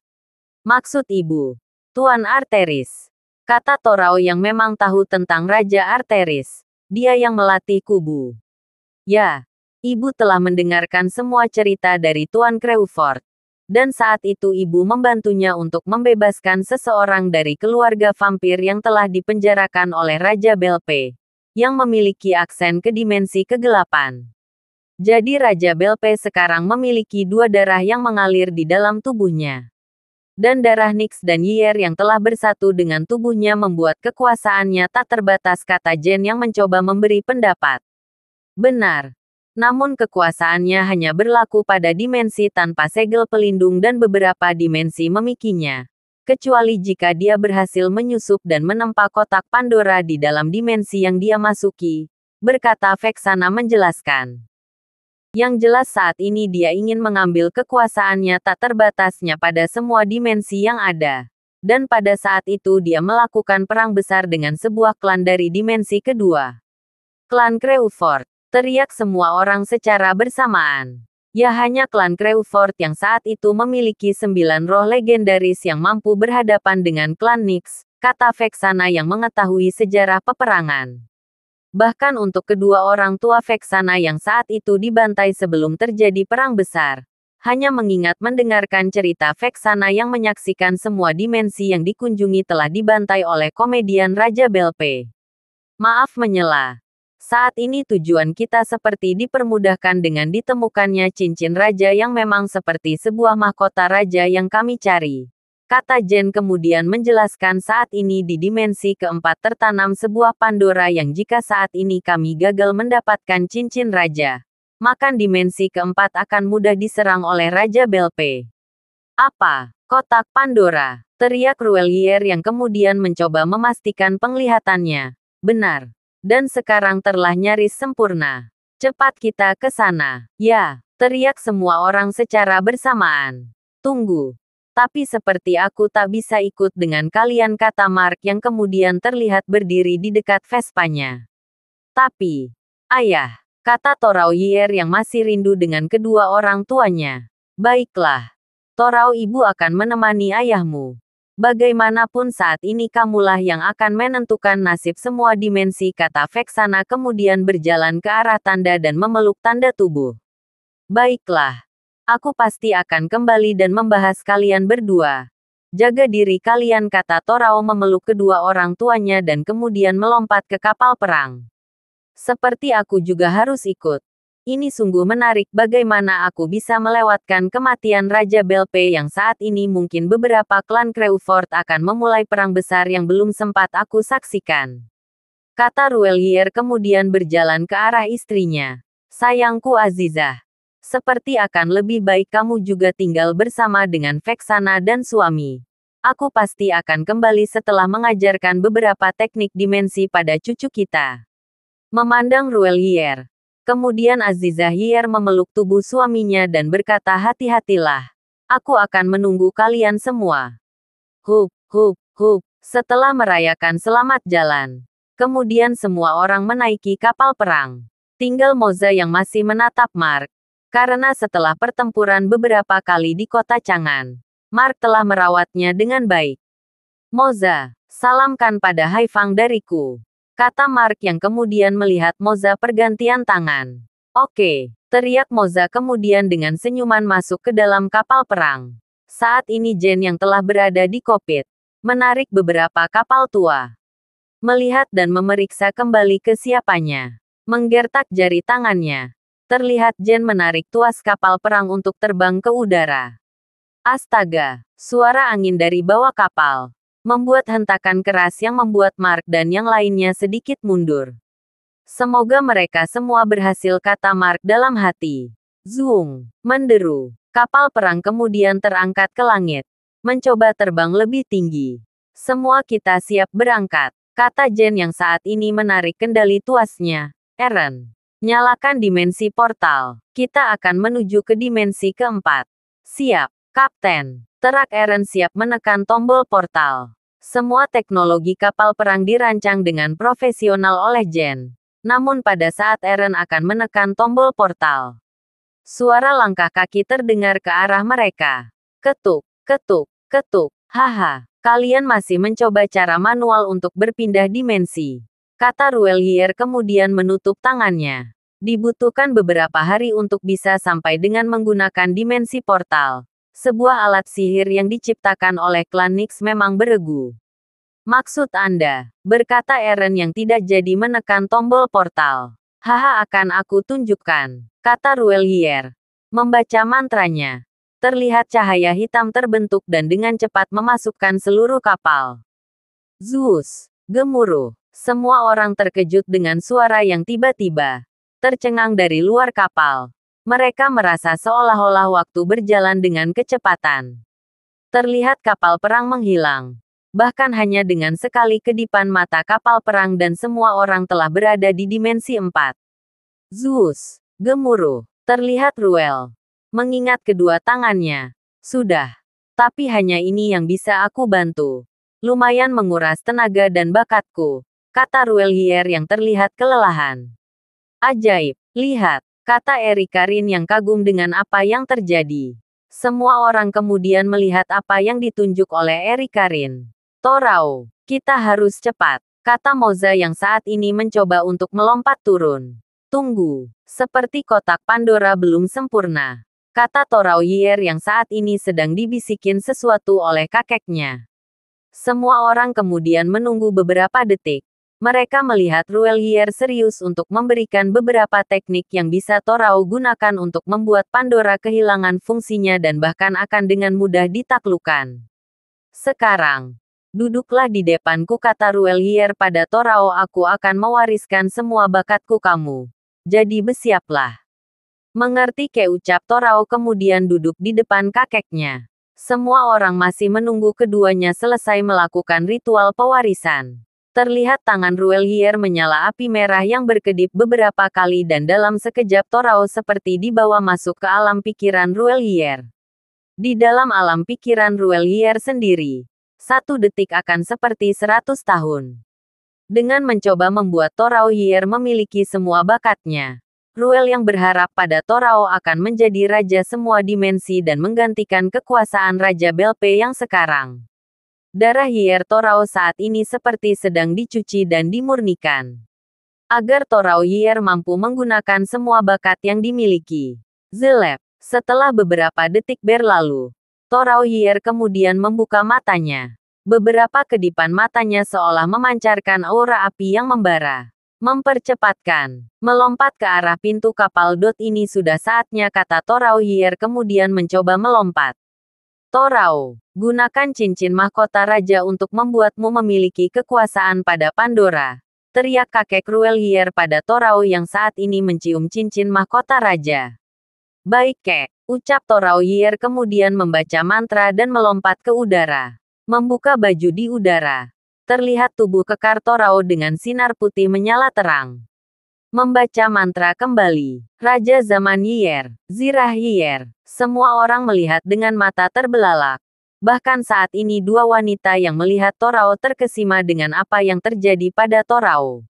Maksud ibu, Tuan Arteris, kata Torao yang memang tahu tentang Raja Arteris. Dia yang melatih kubu. Ya, ibu telah mendengarkan semua cerita dari Tuan Crewford. Dan saat itu ibu membantunya untuk membebaskan seseorang dari keluarga vampir yang telah dipenjarakan oleh Raja Belpe, yang memiliki aksen ke dimensi kegelapan. Jadi Raja Belpe sekarang memiliki dua darah yang mengalir di dalam tubuhnya. Dan darah Nyx dan Yer yang telah bersatu dengan tubuhnya membuat kekuasaannya tak terbatas, kata Jen yang mencoba memberi pendapat. Benar. Namun kekuasaannya hanya berlaku pada dimensi tanpa segel pelindung dan beberapa dimensi memikinya. Kecuali jika dia berhasil menyusup dan menempa kotak Pandora di dalam dimensi yang dia masuki, berkata Vexana menjelaskan. Yang jelas saat ini dia ingin mengambil kekuasaannya tak terbatasnya pada semua dimensi yang ada. Dan pada saat itu dia melakukan perang besar dengan sebuah klan dari dimensi kedua. Klan Crewford, teriak semua orang secara bersamaan. Ya, hanya klan Crewford yang saat itu memiliki 9 roh legendaris yang mampu berhadapan dengan klan Nyx, kata Vexana yang mengetahui sejarah peperangan. Bahkan untuk kedua orang tua Vexana yang saat itu dibantai sebelum terjadi perang besar. Hanya mengingat mendengarkan cerita Vexana yang menyaksikan semua dimensi yang dikunjungi telah dibantai oleh komedian Raja Belpe. Maaf menyela. Saat ini tujuan kita seperti dipermudahkan dengan ditemukannya cincin raja yang memang seperti sebuah mahkota raja yang kami cari. Kata Jen kemudian menjelaskan saat ini di dimensi keempat tertanam sebuah Pandora yang jika saat ini kami gagal mendapatkan cincin raja, maka dimensi keempat akan mudah diserang oleh Raja Belpe. Apa? Kotak Pandora? Teriak Ruelier yang kemudian mencoba memastikan penglihatannya. Benar. Dan sekarang telah nyaris sempurna. Cepat kita ke sana. Ya, teriak semua orang secara bersamaan. Tunggu. Tapi seperti aku tak bisa ikut dengan kalian, kata Mark yang kemudian terlihat berdiri di dekat Vespanya. Tapi, ayah, kata Torao Yer yang masih rindu dengan kedua orang tuanya. Baiklah. Torao, ibu akan menemani ayahmu. Bagaimanapun saat ini kamulah yang akan menentukan nasib semua dimensi, kata Vexana kemudian berjalan ke arah tanda dan memeluk tanda tubuh. Baiklah. Aku pasti akan kembali dan membahas kalian berdua. Jaga diri kalian, kata Torao memeluk kedua orang tuanya dan kemudian melompat ke kapal perang. Seperti aku juga harus ikut. Ini sungguh menarik, bagaimana aku bisa melewatkan kematian Raja Belpe yang saat ini mungkin beberapa klan Crewford akan memulai perang besar yang belum sempat aku saksikan. Kata Ruelhier kemudian berjalan ke arah istrinya. Sayangku Azizah. Seperti akan lebih baik kamu juga tinggal bersama dengan Vexana dan suami. Aku pasti akan kembali setelah mengajarkan beberapa teknik dimensi pada cucu kita. Memandang Ruelhier. Kemudian Azizah Hier memeluk tubuh suaminya dan berkata, hati-hatilah. Aku akan menunggu kalian semua. Hup, hup, hup. Setelah merayakan selamat jalan. Kemudian semua orang menaiki kapal perang. Tinggal Moza yang masih menatap Mark. Karena setelah pertempuran beberapa kali di kota Chang'an, Mark telah merawatnya dengan baik. Moza, salamkan pada Haifang dariku. Kata Mark yang kemudian melihat Moza pergantian tangan. Oke, teriak Moza kemudian dengan senyuman masuk ke dalam kapal perang. Saat ini Jen yang telah berada di kokpit, menarik beberapa kapal tua. Melihat dan memeriksa kembali kesiapannya. Menggertak jari tangannya. Terlihat Jen menarik tuas kapal perang untuk terbang ke udara. Astaga, suara angin dari bawah kapal membuat hentakan keras yang membuat Mark dan yang lainnya sedikit mundur. Semoga mereka semua berhasil, kata Mark dalam hati. Zoom, menderu. Kapal perang kemudian terangkat ke langit. Mencoba terbang lebih tinggi. Semua kita siap berangkat, kata Jen yang saat ini menarik kendali tuasnya. Eren, nyalakan dimensi portal. Kita akan menuju ke dimensi keempat. Siap, Kapten. Terak Eren siap menekan tombol portal. Semua teknologi kapal perang dirancang dengan profesional oleh Jen. Namun pada saat Eren akan menekan tombol portal, suara langkah kaki terdengar ke arah mereka. Ketuk, ketuk, ketuk. Haha, kalian masih mencoba cara manual untuk berpindah dimensi. Kata Ruelhier kemudian menutup tangannya. Dibutuhkan beberapa hari untuk bisa sampai dengan menggunakan dimensi portal. Sebuah alat sihir yang diciptakan oleh klan Nyx memang beregu. Maksud Anda, berkata Eren yang tidak jadi menekan tombol portal. Haha, akan aku tunjukkan, kata Ruelhier. Membaca mantranya. Terlihat cahaya hitam terbentuk dan dengan cepat memasukkan seluruh kapal. Zeus, gemuruh. Semua orang terkejut dengan suara yang tiba-tiba tercengang dari luar kapal. Mereka merasa seolah-olah waktu berjalan dengan kecepatan. Terlihat kapal perang menghilang. Bahkan hanya dengan sekali kedipan mata kapal perang dan semua orang telah berada di dimensi 4. Zeus, gemuruh. Terlihat Ruel mengingat kedua tangannya. Sudah. Tapi hanya ini yang bisa aku bantu. Lumayan menguras tenaga dan bakatku, kata Ruelhier yang terlihat kelelahan. Ajaib, lihat. Kata Erikarin yang kagum dengan apa yang terjadi. Semua orang kemudian melihat apa yang ditunjuk oleh Erikarin. Torao, kita harus cepat, kata Moza yang saat ini mencoba untuk melompat turun. Tunggu, seperti kotak Pandora belum sempurna, kata Torao Yier yang saat ini sedang dibisikin sesuatu oleh kakeknya. Semua orang kemudian menunggu beberapa detik. Mereka melihat Ruelhier serius untuk memberikan beberapa teknik yang bisa Torao gunakan untuk membuat Pandora kehilangan fungsinya dan bahkan akan dengan mudah ditaklukkan. Sekarang, duduklah di depanku, kata Ruelhier pada Torao, aku akan mewariskan semua bakatku kamu. Jadi bersiaplah. Mengerti, ucap Torao kemudian duduk di depan kakeknya. Semua orang masih menunggu keduanya selesai melakukan ritual pewarisan. Terlihat tangan Ruelhier menyala api merah yang berkedip beberapa kali dan dalam sekejap Torao seperti dibawa masuk ke alam pikiran Ruelhier. Di dalam alam pikiran Ruelhier sendiri, 1 detik akan seperti 100 tahun. Dengan mencoba membuat Torao Hier memiliki semua bakatnya, Ruel yang berharap pada Torao akan menjadi raja semua dimensi dan menggantikan kekuasaan Raja Belpe yang sekarang. Darah Hier Torao saat ini seperti sedang dicuci dan dimurnikan. Agar Torao Hier mampu menggunakan semua bakat yang dimiliki. Zelep. Setelah beberapa detik berlalu, Torao Yier kemudian membuka matanya. Beberapa kedipan matanya seolah memancarkan aura api yang membara. Mempercepatkan. Melompat ke arah pintu kapal. Ini sudah saatnya, kata Torao Yier kemudian mencoba melompat. Torao, gunakan cincin mahkota raja untuk membuatmu memiliki kekuasaan pada Pandora. Teriak kakek Cruel Yier pada Torao yang saat ini mencium cincin mahkota raja. Baik kek, ucap Torao Yier kemudian membaca mantra dan melompat ke udara. Membuka baju di udara. Terlihat tubuh kekar Torao dengan sinar putih menyala terang. Membaca mantra kembali. Raja Zaman Yier, Zirah Yier. Semua orang melihat dengan mata terbelalak. Bahkan saat ini dua wanita yang melihat Torao terkesima dengan apa yang terjadi pada Torao.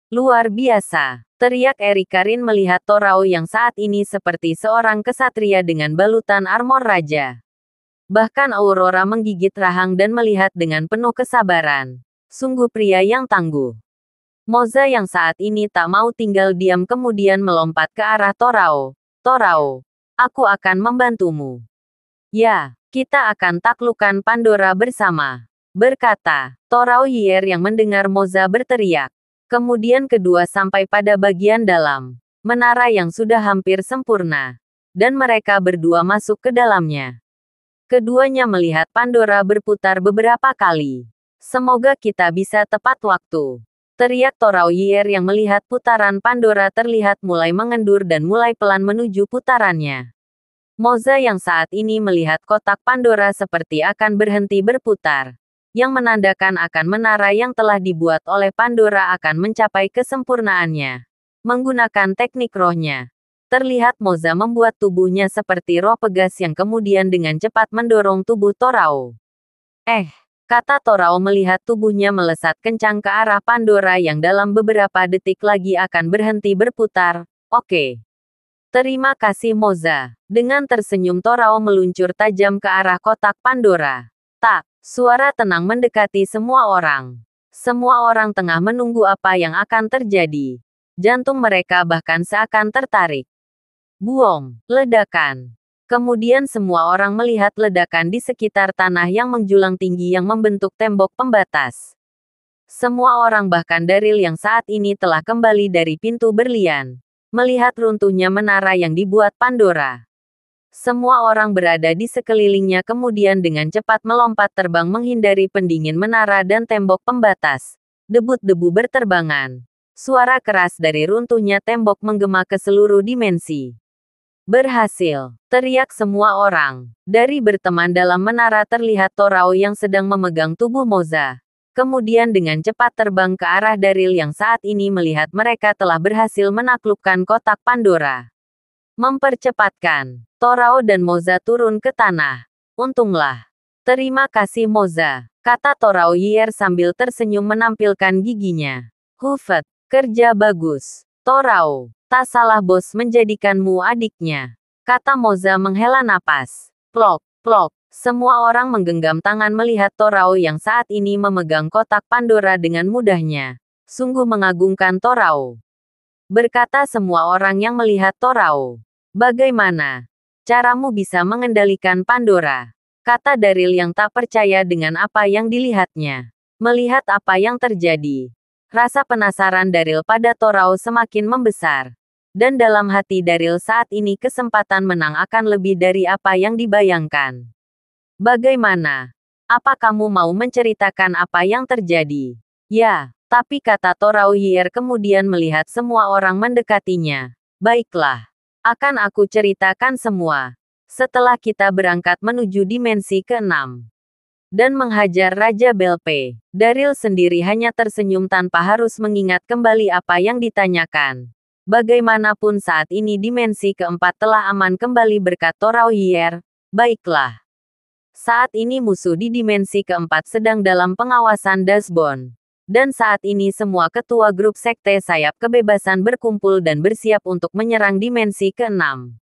Luar biasa, teriak Erikarin melihat Torao yang saat ini seperti seorang kesatria dengan balutan armor raja. Bahkan Aurora menggigit rahang dan melihat dengan penuh kesabaran. Sungguh pria yang tangguh. Moza yang saat ini tak mau tinggal diam kemudian melompat ke arah Torao. Torao, aku akan membantumu. Ya, kita akan taklukkan Pandora bersama. Berkata, Torao Yier yang mendengar Moza berteriak. Kemudian kedua sampai pada bagian dalam menara yang sudah hampir sempurna. Dan mereka berdua masuk ke dalamnya. Keduanya melihat Pandora berputar beberapa kali. Semoga kita bisa tepat waktu. Teriak Torao Yier yang melihat putaran Pandora terlihat mulai mengendur dan mulai pelan menuju putarannya. Moza yang saat ini melihat kotak Pandora seperti akan berhenti berputar. Yang menandakan akan menara yang telah dibuat oleh Pandora akan mencapai kesempurnaannya. Menggunakan teknik rohnya. Terlihat Moza membuat tubuhnya seperti roh pegas yang kemudian dengan cepat mendorong tubuh Torao. Kata Torao melihat tubuhnya melesat kencang ke arah Pandora yang dalam beberapa detik lagi akan berhenti berputar. Oke. Terima kasih Moza. Dengan tersenyum Torao meluncur tajam ke arah kotak Pandora. Tak, suara tenang mendekati semua orang. Semua orang tengah menunggu apa yang akan terjadi. Jantung mereka bahkan seakan tertarik. Buong, ledakan. Kemudian semua orang melihat ledakan di sekitar tanah yang menjulang tinggi yang membentuk tembok pembatas. Semua orang bahkan Daryl yang saat ini telah kembali dari pintu berlian. Melihat runtuhnya menara yang dibuat Pandora. Semua orang berada di sekelilingnya kemudian dengan cepat melompat terbang menghindari pendingin menara dan tembok pembatas. Debut-debu berterbangan. Suara keras dari runtuhnya tembok menggema ke seluruh dimensi. Berhasil, teriak semua orang. Dari berteman dalam menara terlihat Torao yang sedang memegang tubuh Moza. Kemudian dengan cepat terbang ke arah Daryl yang saat ini melihat mereka telah berhasil menaklukkan kotak Pandora. Mempercepatkan, Torao dan Moza turun ke tanah. Untunglah. Terima kasih Moza, kata Torao Yier sambil tersenyum menampilkan giginya. Hufet, kerja bagus. Torao. Tak salah bos menjadikanmu adiknya. Kata Moza menghela napas. Plok, plok. Semua orang menggenggam tangan melihat Torao yang saat ini memegang kotak Pandora dengan mudahnya. Sungguh mengagumkan Torao. Berkata semua orang yang melihat Torao. Bagaimana caramu bisa mengendalikan Pandora? Kata Daryl yang tak percaya dengan apa yang dilihatnya. Melihat apa yang terjadi. Rasa penasaran Daryl pada Torao semakin membesar. Dan dalam hati Daryl saat ini kesempatan menang akan lebih dari apa yang dibayangkan. Bagaimana? Apa kamu mau menceritakan apa yang terjadi? Ya, tapi kata Torao Yier kemudian melihat semua orang mendekatinya. Baiklah. Akan aku ceritakan semua. Setelah kita berangkat menuju dimensi ke-6. Dan menghajar Raja Belpe. Daryl sendiri hanya tersenyum tanpa harus mengingat kembali apa yang ditanyakan. Bagaimanapun saat ini dimensi keempat telah aman kembali berkat Torao Yier. Baiklah. Saat ini musuh di dimensi keempat sedang dalam pengawasan Dashbone. Dan saat ini semua ketua grup sekte sayap kebebasan berkumpul dan bersiap untuk menyerang dimensi ke-6.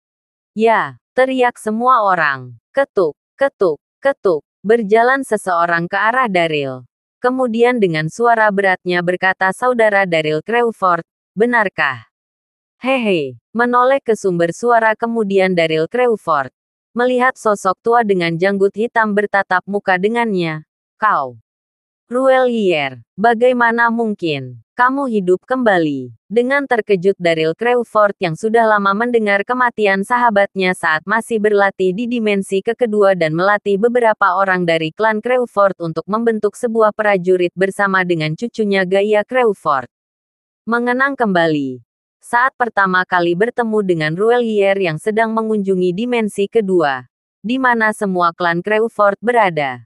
Ya, teriak semua orang. Ketuk, ketuk, ketuk. Berjalan seseorang ke arah Daryl. Kemudian dengan suara beratnya berkata saudara Daryl Crawford, benarkah? Hehe, menoleh ke sumber suara kemudian Daryl Crawford. Melihat sosok tua dengan janggut hitam bertatap muka dengannya. Kau. Ruelier, bagaimana mungkin? Kamu hidup kembali. Dengan terkejut Daryl Crawford yang sudah lama mendengar kematian sahabatnya saat masih berlatih di dimensi kedua dan melatih beberapa orang dari klan Crawford untuk membentuk sebuah prajurit bersama dengan cucunya Gaia Crawford. Mengenang kembali. Saat pertama kali bertemu dengan Ruelier yang sedang mengunjungi dimensi kedua, di mana semua klan Crawford berada.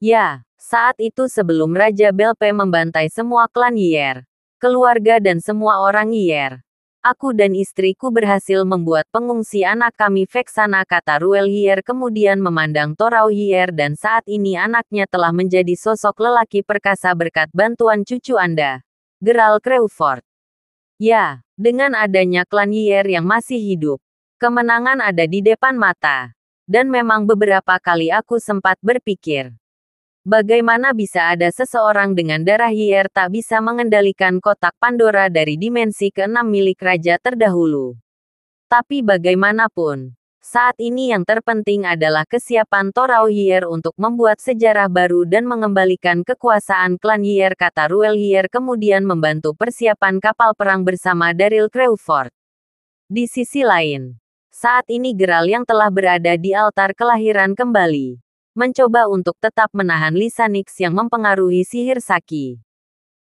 Ya, saat itu sebelum Raja Belpe membantai semua klan Yier, keluarga dan semua orang Yier. Aku dan istriku berhasil membuat pengungsi anak kami Vexana, kata Ruelier kemudian memandang Torau Yier, dan saat ini anaknya telah menjadi sosok lelaki perkasa berkat bantuan cucu Anda, Geralt Crawford. Ya, dengan adanya klan Yier yang masih hidup, kemenangan ada di depan mata. Dan memang beberapa kali aku sempat berpikir, bagaimana bisa ada seseorang dengan darah Yier tak bisa mengendalikan kotak Pandora dari dimensi ke-6 milik raja terdahulu. Tapi bagaimanapun, saat ini yang terpenting adalah kesiapan Torau Yier untuk membuat sejarah baru dan mengembalikan kekuasaan klan Yier, kata Ruelier kemudian membantu persiapan kapal perang bersama Daryl Crawford. Di sisi lain, saat ini Geralt yang telah berada di altar kelahiran kembali mencoba untuk tetap menahan Lisa Nyx yang mempengaruhi sihir Saki.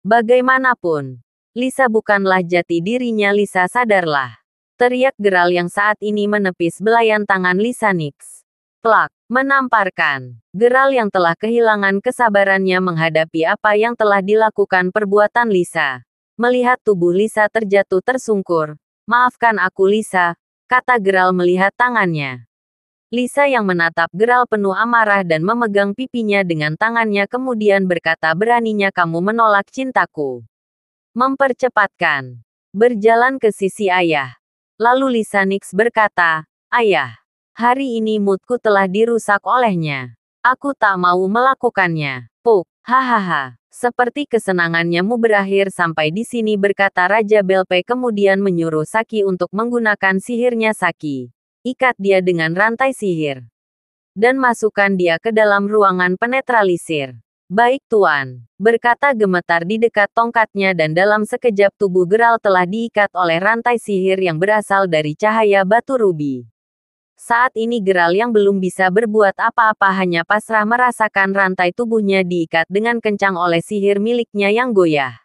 Bagaimanapun, Lisa bukanlah jati dirinya. Lisa, sadarlah. Teriak Geralt yang saat ini menepis belayan tangan Lisa Nyx. Plak, menamparkan. Geralt yang telah kehilangan kesabarannya menghadapi apa yang telah dilakukan perbuatan Lisa. Melihat tubuh Lisa terjatuh tersungkur. Maafkan aku Lisa, kata Geralt melihat tangannya. Lisa yang menatap Geralt penuh amarah dan memegang pipinya dengan tangannya kemudian berkata, beraninya kamu menolak cintaku. Mempercepatkan. Berjalan ke sisi ayah. Lalu Lisa Nyx berkata, ayah, hari ini moodku telah dirusak olehnya. Aku tak mau melakukannya. Puk, hahaha. Seperti kesenanganmu berakhir sampai di sini, berkata Raja Belpe kemudian menyuruh Saki untuk menggunakan sihirnya Saki. Ikat dia dengan rantai sihir. Dan masukkan dia ke dalam ruangan penetralisir. Baik Tuan, berkata gemetar di dekat tongkatnya, dan dalam sekejap tubuh Geralt telah diikat oleh rantai sihir yang berasal dari cahaya batu rubi. Saat ini Geralt yang belum bisa berbuat apa-apa hanya pasrah merasakan rantai tubuhnya diikat dengan kencang oleh sihir miliknya yang goyah.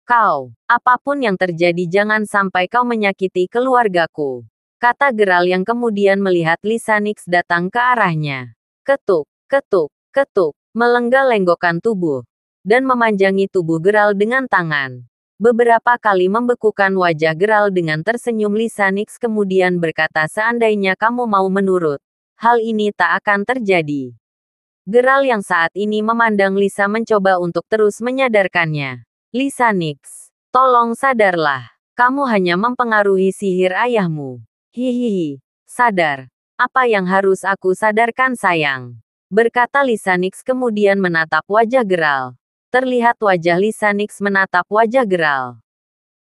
Kau, apapun yang terjadi jangan sampai kau menyakiti keluargaku, kata Geralt yang kemudian melihat Lisa Nyx datang ke arahnya. Ketuk, ketuk, ketuk. Melenggang-lenggokkan tubuh, dan memanjangi tubuh Geralt dengan tangan. Beberapa kali membekukan wajah Geralt dengan tersenyum. Lisa Nyx kemudian berkata, seandainya kamu mau menurut, hal ini tak akan terjadi. Geralt yang saat ini memandang Lisa mencoba untuk terus menyadarkannya. Lisa Nyx, tolong sadarlah. Kamu hanya mempengaruhi sihir ayahmu. Hihihi, sadar. Apa yang harus aku sadarkan sayang? Berkata Lisa Nyx kemudian menatap wajah Geralt. Terlihat wajah Lisa Nyx menatap wajah Geralt.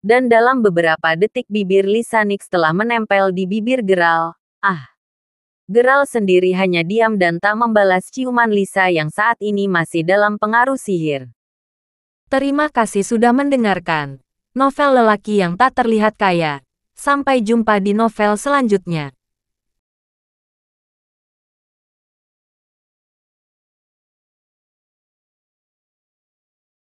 Dan dalam beberapa detik bibir Lisa Nyx telah menempel di bibir Geralt. Ah! Geralt sendiri hanya diam dan tak membalas ciuman Lisa yang saat ini masih dalam pengaruh sihir. Terima kasih sudah mendengarkan novel lelaki yang tak terlihat kaya. Sampai jumpa di novel selanjutnya.